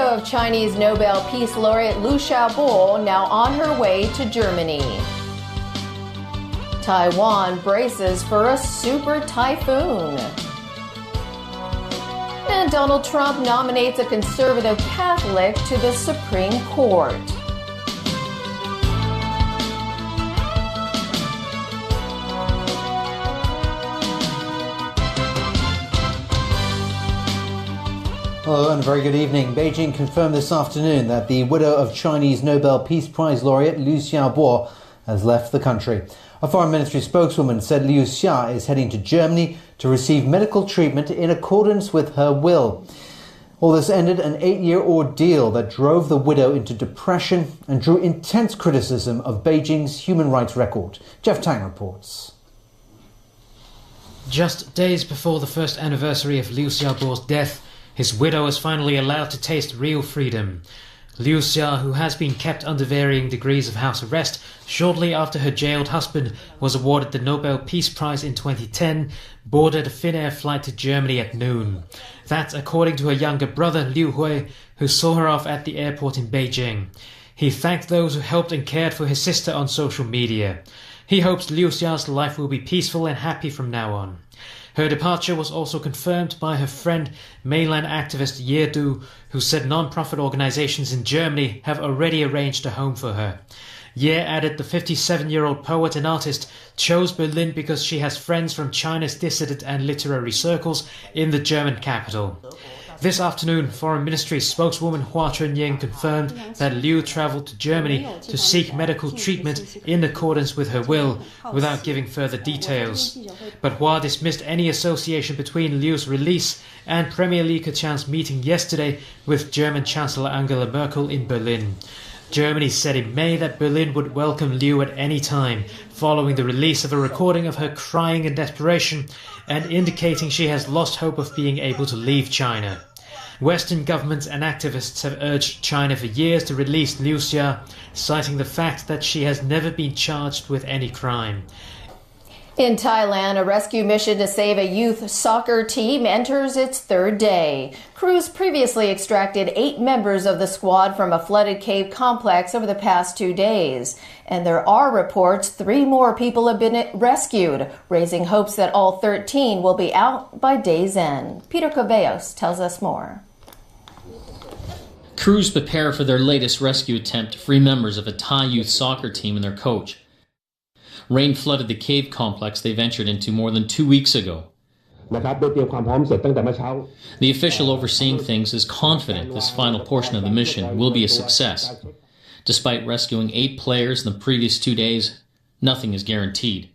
widow of Chinese Nobel Peace Laureate Liu Xiaobo now on her way to Germany. Taiwan braces for a super typhoon. And Donald Trump nominates a conservative Catholic to the Supreme Court. Hello and a very good evening. Beijing confirmed this afternoon that the widow of Chinese Nobel Peace Prize laureate Liu Xiaobo has left the country. A foreign ministry spokeswoman said Liu Xia is heading to Germany to receive medical treatment in accordance with her will. All this ended an 8-year ordeal that drove the widow into depression and drew intense criticism of Beijing's human rights record. Jeff Tang reports. Just days before the first anniversary of Liu Xiaobo's death, his widow was finally allowed to taste real freedom. Liu Xia, who has been kept under varying degrees of house arrest shortly after her jailed husband was awarded the Nobel Peace Prize in 2010, boarded a Finnair flight to Germany at noon. That's according to her younger brother Liu Hui, who saw her off at the airport in Beijing. He thanked those who helped and cared for his sister on social media. He hopes Liu Xia's life will be peaceful and happy from now on. Her departure was also confirmed by her friend, mainland activist Ye Du, who said non-profit organizations in Germany have already arranged a home for her. Ye added the 57-year-old poet and artist chose Berlin because she has friends from China's dissident and literary circles in the German capital. This afternoon, Foreign Ministry spokeswoman Hua Chunying confirmed that Liu travelled to Germany to seek medical treatment in accordance with her will, without giving further details. But Hua dismissed any association between Liu's release and Premier Li Keqiang's meeting yesterday with German Chancellor Angela Merkel in Berlin. Germany said in May that Berlin would welcome Liu at any time, following the release of a recording of her crying in desperation and indicating she has lost hope of being able to leave China. Western governments and activists have urged China for years to release Liu Xia, citing the fact that she has never been charged with any crime. In Thailand, a rescue mission to save a youth soccer team enters its third day. Crews previously extracted 8 members of the squad from a flooded cave complex over the past 2 days. And there are reports 3 more people have been rescued, raising hopes that all 13 will be out by day's end. Peter Cabeos tells us more. Crews prepare for their latest rescue attempt to free members of a Thai youth soccer team and their coach. Rain flooded the cave complex they ventured into more than 2 weeks ago. The official overseeing things is confident this final portion of the mission will be a success. Despite rescuing 8 players in the previous 2 days, nothing is guaranteed.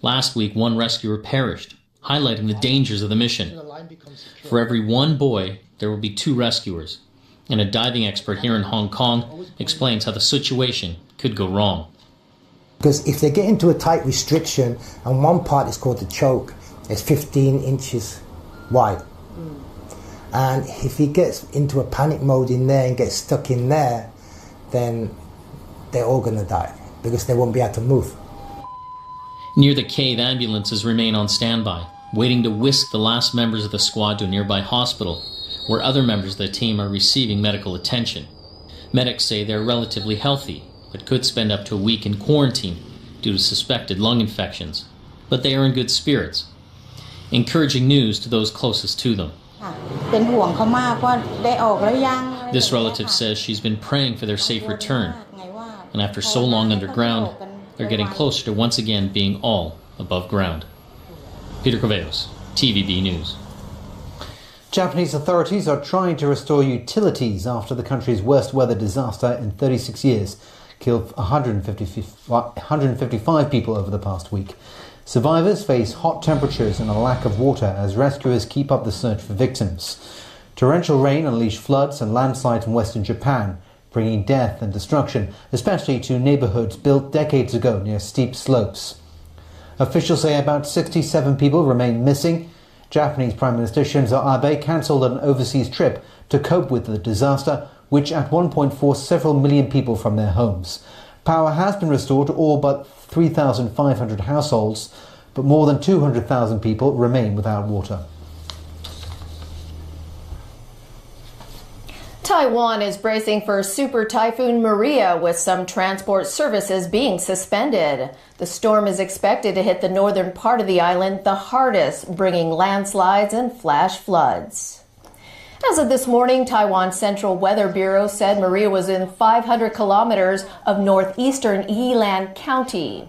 Last week, 1 rescuer perished, highlighting the dangers of the mission. For every 1 boy, there will be 2 rescuers, and a diving expert here in Hong Kong explains how the situation could go wrong. Because if they get into a tight restriction, and one part is called the choke, it's 15 inches wide. And if he gets into a panic mode in there and gets stuck in there, then they're all going to die because they won't be able to move. Near the cave, ambulances remain on standby, waiting to whisk the last members of the squad to a nearby hospital, where other members of the team are receiving medical attention. Medics say they're relatively healthy, but could spend up to a week in quarantine due to suspected lung infections. But they are in good spirits. Encouraging news to those closest to them. This relative says she's been praying for their safe return, and after so long underground, they're getting closer to once again being all above ground. Peter Cabeos, TVB News. Japanese authorities are trying to restore utilities after the country's worst weather disaster in 36 years killed 155 people over the past week. Survivors face hot temperatures and a lack of water as rescuers keep up the search for victims. Torrential rain unleashed floods and landslides in western Japan, bringing death and destruction, especially to neighborhoods built decades ago near steep slopes. Officials say about 67 people remain missing. Japanese Prime Minister Shinzo Abe cancelled an overseas trip to cope with the disaster, which at one point forced several million people from their homes. Power has been restored to all but 3,500 households, but more than 200,000 people remain without water. Taiwan is bracing for Super Typhoon Maria, with some transport services being suspended. The storm is expected to hit the northern part of the island the hardest, bringing landslides and flash floods. As of this morning, Taiwan's Central Weather Bureau said Maria was in 500 kilometers of northeastern Yilan County.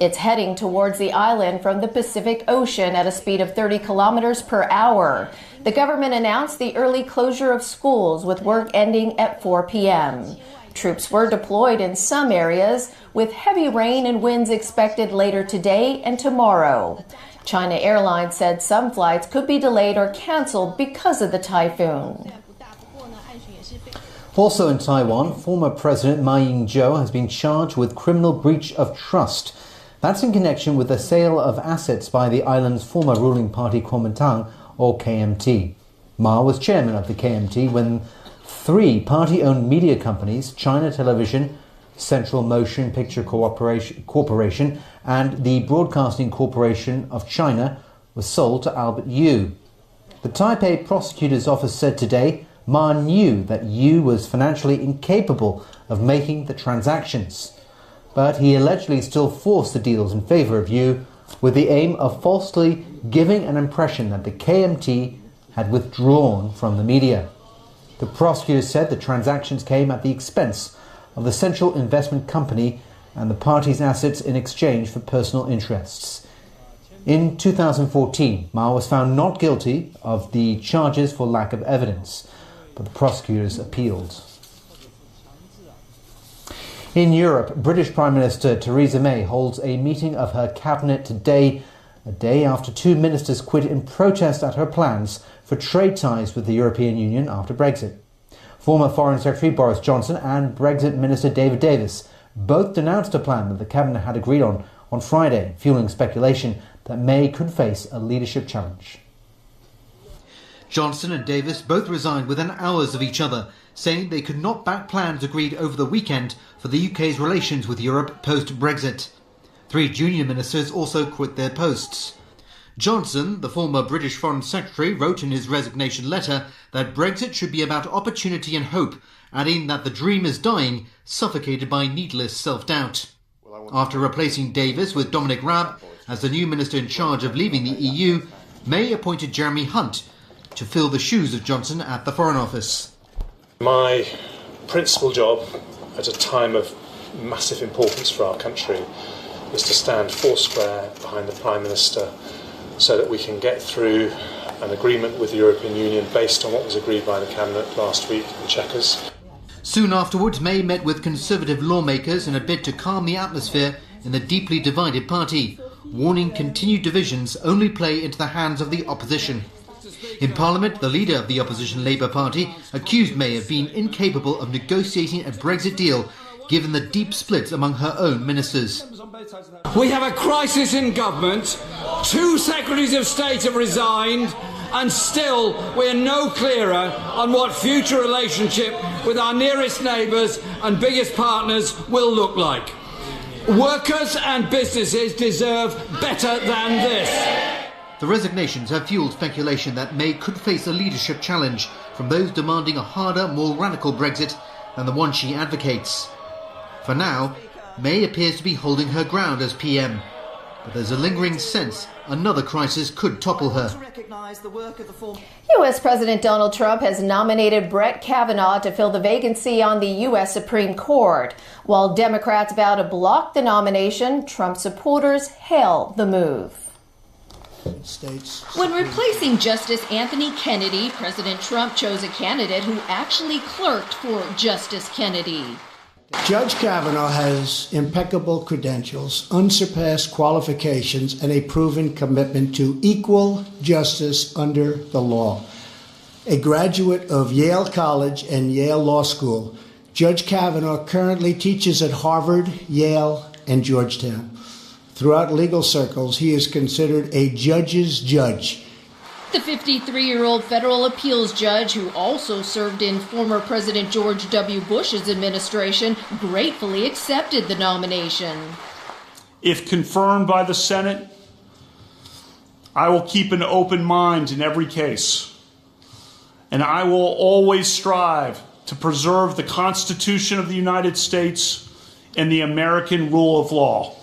It's heading towards the island from the Pacific Ocean at a speed of 30 kilometers per hour. The government announced the early closure of schools, with work ending at 4 p.m. Troops were deployed in some areas, with heavy rain and winds expected later today and tomorrow. China Airlines said some flights could be delayed or canceled because of the typhoon. Also in Taiwan, former President Ma Ying-jeou has been charged with criminal breach of trust. That's in connection with the sale of assets by the island's former ruling party Kuomintang, or KMT. Ma was chairman of the KMT when 3 party-owned media companies, China Television, Central Motion Picture Corporation, and the Broadcasting Corporation of China, were sold to Albert Yu. The Taipei prosecutor's office said today Ma knew that Yu was financially incapable of making the transactions, but he allegedly still forced the deals in favour of Yu, with the aim of falsely giving an impression that the KMT had withdrawn from the media. The prosecutor said the transactions came at the expense of the Central Investment Company and the party's assets in exchange for personal interests. In 2014, Ma was found not guilty of the charges for lack of evidence, but the prosecutors appealed. In Europe, British Prime Minister Theresa May holds a meeting of her cabinet today, a day after 2 ministers quit in protest at her plans for trade ties with the European Union after Brexit. Former Foreign Secretary Boris Johnson and Brexit Minister David Davis both denounced a plan that the cabinet had agreed on Friday, fueling speculation that May could face a leadership challenge. Johnson and Davis both resigned within hours of each other, saying they could not back plans agreed over the weekend for the UK's relations with Europe post-Brexit. 3 junior ministers also quit their posts. Johnson, the former British Foreign Secretary, wrote in his resignation letter that Brexit should be about opportunity and hope, adding that the dream is dying, suffocated by needless self-doubt. After replacing Davis with Dominic Raab as the new minister in charge of leaving the EU, May appointed Jeremy Hunt to fill the shoes of Johnson at the Foreign Office. My principal job at a time of massive importance for our country is to stand foursquare behind the Prime Minister so that we can get through an agreement with the European Union based on what was agreed by the Cabinet last week in Chequers. Soon afterwards, May met with Conservative lawmakers in a bid to calm the atmosphere in the deeply divided party, warning continued divisions only play into the hands of the opposition. In Parliament, the leader of the opposition Labour Party accused May of being incapable of negotiating a Brexit deal, given the deep splits among her own ministers. We have a crisis in government, 2 Secretaries of State have resigned, and still we're no clearer on what future relationship with our nearest neighbours and biggest partners will look like. Workers and businesses deserve better than this. The resignations have fueled speculation that May could face a leadership challenge from those demanding a harder, more radical Brexit than the one she advocates. For now, May appears to be holding her ground as PM, but there's a lingering sense another crisis could topple her. U.S. President Donald Trump has nominated Brett Kavanaugh to fill the vacancy on the U.S. Supreme Court. While Democrats vow to block the nomination, Trump supporters hail the move. When replacing Justice Anthony Kennedy, President Trump chose a candidate who actually clerked for Justice Kennedy. Judge Kavanaugh has impeccable credentials, unsurpassed qualifications, and a proven commitment to equal justice under the law. A graduate of Yale College and Yale Law School, Judge Kavanaugh currently teaches at Harvard, Yale, and Georgetown. Throughout legal circles, he is considered a judge's judge. The 53-year-old federal appeals judge, who also served in former President George W. Bush's administration, gratefully accepted the nomination. If confirmed by the Senate, I will keep an open mind in every case, and I will always strive to preserve the Constitution of the United States and the American rule of law.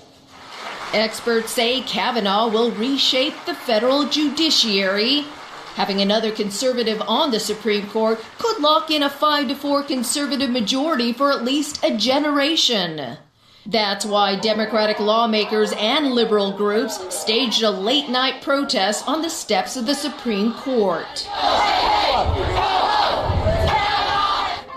Experts say Kavanaugh will reshape the federal judiciary. Having another conservative on the Supreme Court could lock in a 5-4 conservative majority for at least a generation. That's why Democratic lawmakers and liberal groups staged a late-night protest on the steps of the Supreme Court.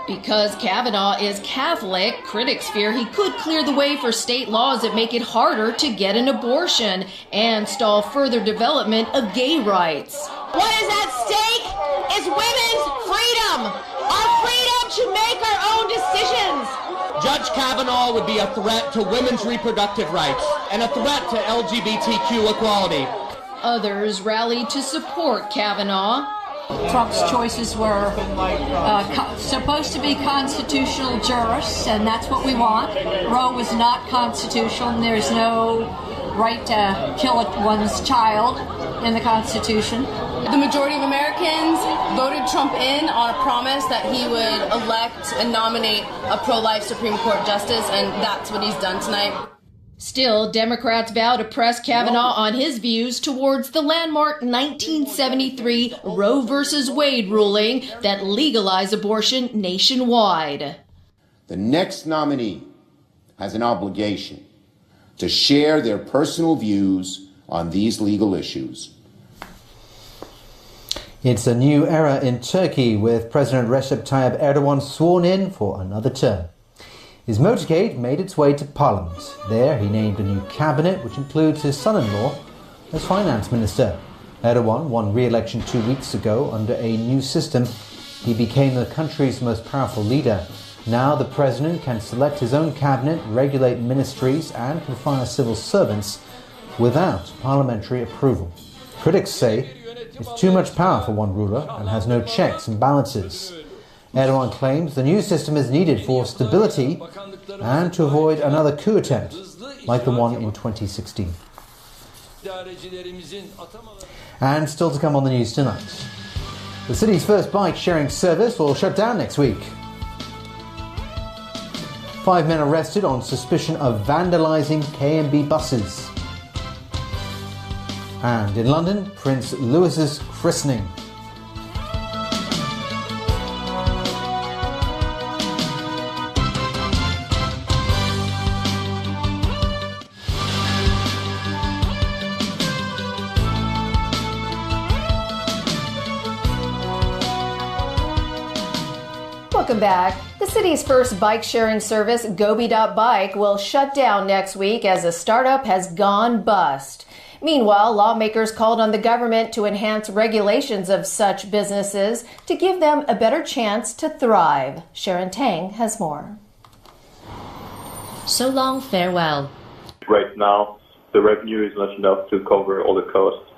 Because Kavanaugh is Catholic, critics fear he could clear the way for state laws that make it harder to get an abortion and stall further development of gay rights. What is at stake is women's freedom, our freedom to make our own decisions. Judge Kavanaugh would be a threat to women's reproductive rights and a threat to LGBTQ equality. Others rallied to support Kavanaugh. Trump's choices were supposed to be constitutional jurists, and that's what we want. Roe was not constitutional, and there's no right to kill one's child in the Constitution. The majority of Americans voted Trump in on a promise that he would elect and nominate a pro-life Supreme Court justice, and that's what he's done tonight. Still, Democrats vow to press Kavanaugh on his views towards the landmark 1973 Roe v. Wade ruling that legalized abortion nationwide. The next nominee has an obligation to share their personal views on these legal issues. It's a new era in Turkey with President Recep Tayyip Erdogan sworn in for another term. His motorcade made its way to Parliament. There he named a new cabinet which includes his son-in-law as finance minister. Erdogan won re-election 2 weeks ago under a new system. He became the country's most powerful leader. Now the president can select his own cabinet, regulate ministries and can fire civil servants without parliamentary approval. Critics say it's too much power for one ruler and has no checks and balances. Erdogan claims the new system is needed for stability and to avoid another coup attempt like the one in 2016. And still to come on the news tonight. The city's first bike-sharing service will shut down next week. 5 men arrested on suspicion of vandalising KMB buses. And in London, Prince Louis's christening. Welcome back. The city's first bike-sharing service, Gobi.bike, will shut down next week as the startup has gone bust. Meanwhile, lawmakers called on the government to enhance regulations of such businesses to give them a better chance to thrive. Sharon Tang has more. So long, farewell. Right now, the revenue is not enough to cover all the costs,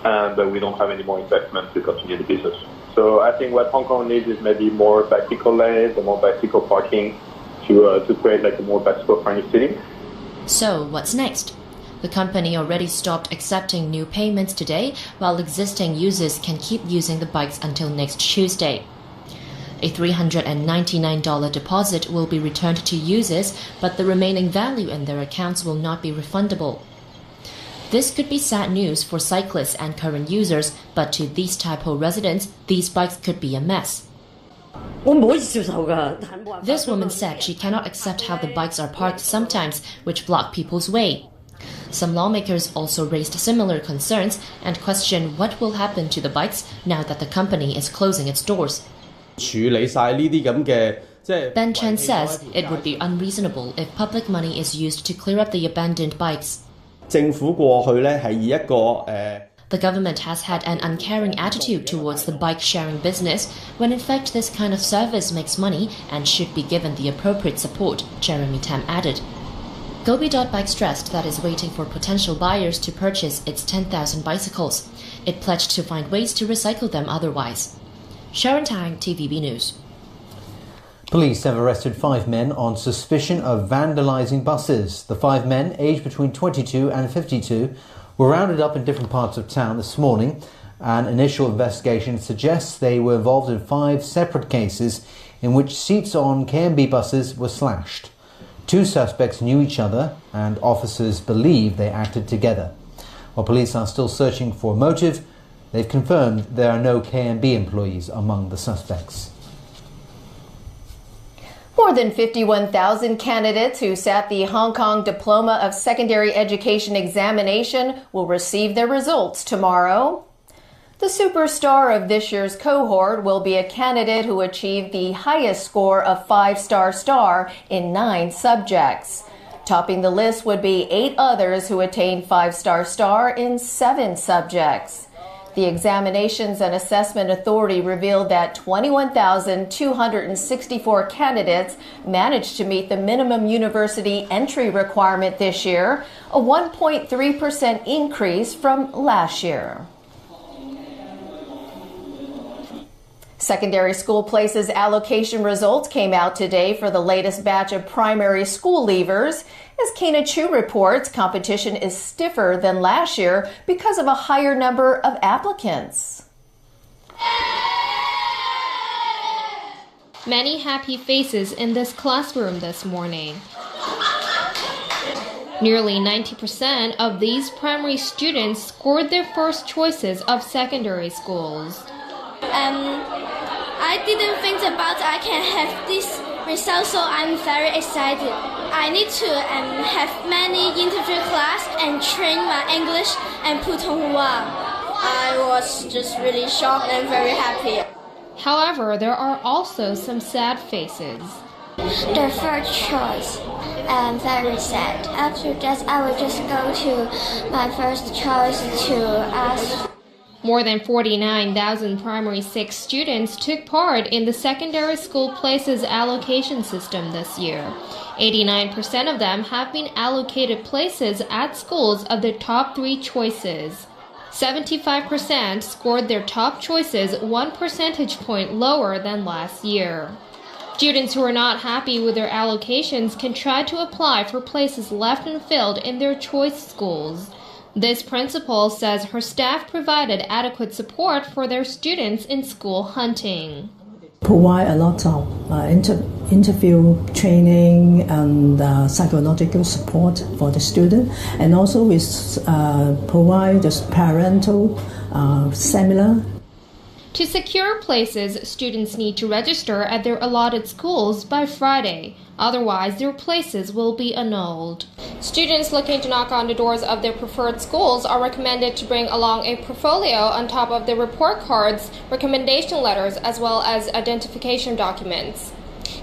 and we don't have any more investment to continue the business. So I think what Hong Kong needs is maybe more bicycle lanes and more bicycle parking to create like a more bicycle-friendly city. So what's next? The company already stopped accepting new payments today, while existing users can keep using the bikes until next Tuesday. A $399 deposit will be returned to users, but the remaining value in their accounts will not be refundable. This could be sad news for cyclists and current users, but to these Tai Po residents, these bikes could be a mess. This woman said she cannot accept how the bikes are parked sometimes, which block people's way. Some lawmakers also raised similar concerns and questioned what will happen to the bikes now that the company is closing its doors. Ben Chen says it would be unreasonable if public money is used to clear up the abandoned bikes. The government has had an uncaring attitude towards the bike-sharing business, when in fact this kind of service makes money and should be given the appropriate support, Jeremy Tam added. Gobi.bike stressed that is waiting for potential buyers to purchase its 10,000 bicycles. It pledged to find ways to recycle them otherwise. Sharon Tang, TVB News. Police have arrested 5 men on suspicion of vandalising buses. The 5 men, aged between 22 and 52, were rounded up in different parts of town this morning. An initial investigation suggests they were involved in 5 separate cases in which seats on KMB buses were slashed. 2 suspects knew each other and officers believe they acted together. While police are still searching for a motive, they've confirmed there are no KMB employees among the suspects. More than 51,000 candidates who sat the Hong Kong Diploma of Secondary Education examination will receive their results tomorrow. The superstar of this year's cohort will be a candidate who achieved the highest score of 5-star star in 9 subjects. Topping the list would be 8 others who attained 5-star star in 7 subjects. The Examinations and Assessment Authority revealed that 21,264 candidates managed to meet the minimum university entry requirement this year, a 1.3% increase from last year. Secondary school places allocation results came out today for the latest batch of primary school leavers. As Kena Chu reports, competition is stiffer than last year because of a higher number of applicants. Many happy faces in this classroom this morning. Nearly 90% of these primary students scored their first choices of secondary schools. I didn't think about I can have this result, so I'm very excited. I need to have many interview class and train my English and Putonghua. I was just really shocked and very happy. However, there are also some sad faces. The first choice, I'm very sad. After that, I will just go to my first choice to ask. More than 49,000 primary 6 students took part in the secondary school places allocation system this year. 89% of them have been allocated places at schools of their top 3 choices. 75% scored their top choices 1 percentage point lower than last year. Students who are not happy with their allocations can try to apply for places left unfilled in their choice schools. This principal says her staff provided adequate support for their students in school hunting. Provide a lot of interview training and psychological support for the student, and also we provide the parental seminar. To secure places, students need to register at their allotted schools by Friday. Otherwise, their places will be annulled. Students looking to knock on the doors of their preferred schools are recommended to bring along a portfolio on top of their report cards, recommendation letters, as well as identification documents.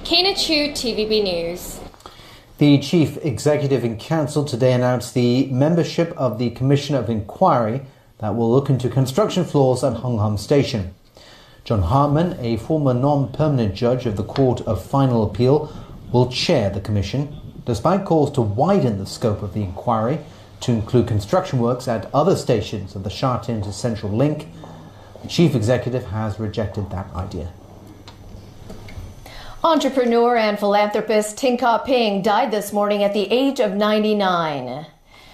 Kena Chu, TVB News. The Chief Executive in Council today announced the membership of the Commission of Inquiry that will look into construction flaws at Hung Hom Station. John Hartman, a former non-permanent judge of the Court of Final Appeal, will chair the commission, despite calls to widen the scope of the inquiry to include construction works at other stations of the Sha Tin to Central Link. The Chief Executive has rejected that idea. Entrepreneur and philanthropist Tin Ka Ping died this morning at the age of 99.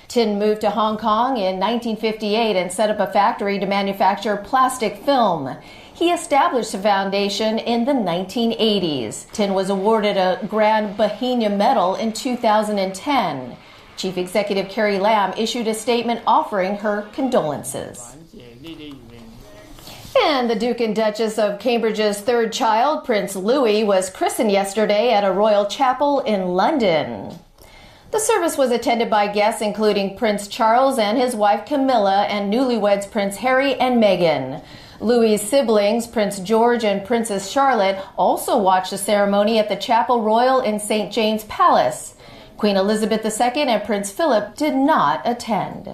Tin moved to Hong Kong in 1958 and set up a factory to manufacture plastic film. He established a foundation in the 1980s. Tin was awarded a Grand Bahia Medal in 2010. Chief Executive Carrie Lam issued a statement offering her condolences. And the Duke and Duchess of Cambridge's third child, Prince Louis, was christened yesterday at a royal chapel in London. The service was attended by guests including Prince Charles and his wife Camilla and newlyweds Prince Harry and Meghan. Louis' siblings, Prince George and Princess Charlotte, also watched the ceremony at the Chapel Royal in St. James Palace. Queen Elizabeth II and Prince Philip did not attend.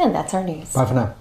And that's our news. Bye for now.